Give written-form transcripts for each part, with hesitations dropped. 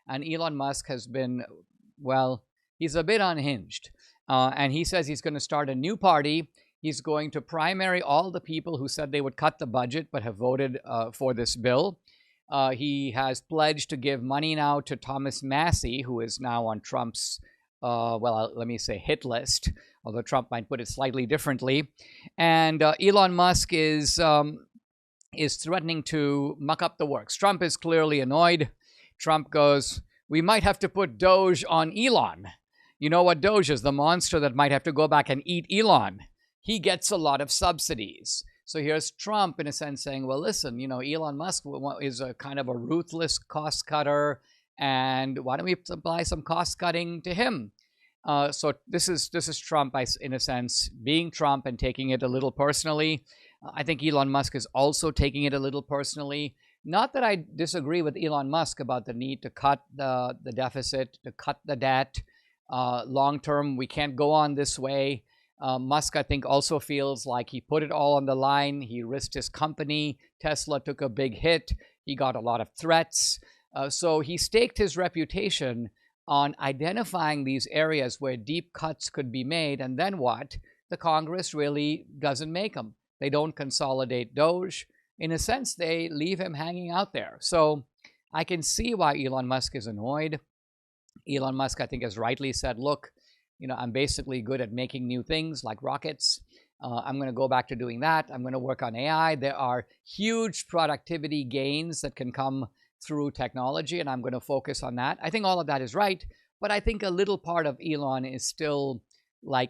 And Elon Musk has been, well, he's a bit unhinged. And he says he's going to start a new party. He's going to primary all the people who said they would cut the budget but have voted for this bill. He has pledged to give money now to Thomas Massey, who is now on Trump's, let me say hit list, although Trump might put it slightly differently. And Elon Musk is threatening to muck up the works. Trump is clearly annoyed. Trump goes, we might have to put Doge on Elon. You know what Doge is? The monster that might have to go back and eat Elon. He gets a lot of subsidies. So here's Trump, in a sense, saying, well, listen, Elon Musk is a kind of a ruthless cost cutter, and why don't we apply some cost cutting to him? So this is Trump, in a sense, being Trump and taking it a little personally. I think Elon Musk is also taking it a little personally. Not that I disagree with Elon Musk about the need to cut the deficit, to cut the debt. Long term, we can't go on this way. Musk, I think, also feels like he put it all on the line. He risked his company. Tesla took a big hit. He got a lot of threats. So he staked his reputation on identifying these areas where deep cuts could be made. And then what? The Congress really doesn't make them. They don't consolidate Doge. In a sense, they leave him hanging out there. So I can see why Elon Musk is annoyed. Elon Musk, I think, has rightly said, look, I'm basically good at making new things like rockets. I'm going to go back to doing that. I'm going to work on AI. There are huge productivity gains that can come through technology, and I'm going to focus on that. I think all of that is right, but I think a little part of Elon is still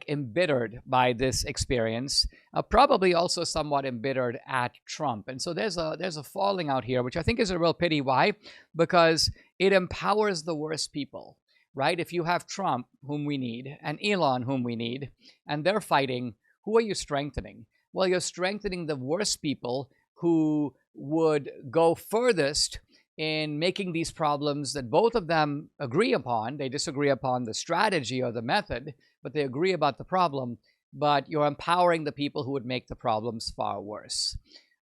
embittered by this experience, probably also somewhat embittered at Trump. And so there's a falling out here, which I think is a real pity. Why? Because it empowers the worst people. Right? If you have Trump, whom we need, and Elon, whom we need, and they're fighting, who are you strengthening? Well, you're strengthening the worst people who would go furthest in making these problems that both of them agree upon. They disagree upon the strategy or the method, but they agree about the problem. But you're empowering the people who would make the problems far worse.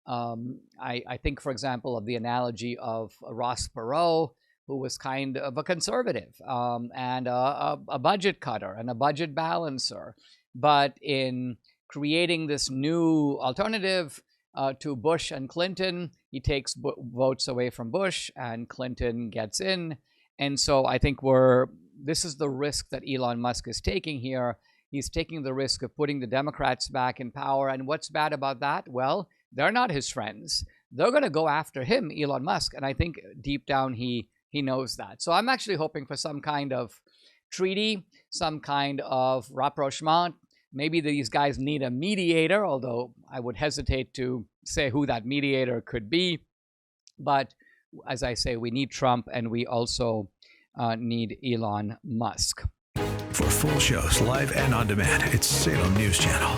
I think, for example, of the analogy of Ross Perot, who was kind of a conservative and a budget cutter and a budget balancer. But in creating this new alternative to Bush and Clinton, he takes votes away from Bush and Clinton gets in. And so I think this is the risk that Elon Musk is taking here. He's taking the risk of putting the Democrats back in power. And what's bad about that? Well, they're not his friends. They're going to go after him, Elon Musk. And I think deep down he knows that. So I'm actually hoping for some kind of treaty, some kind of rapprochement. Maybe these guys need a mediator, although I would hesitate to say who that mediator could be. But as I say, we need Trump and we also need Elon Musk. For full shows, live and on demand, it's Salem News Channel.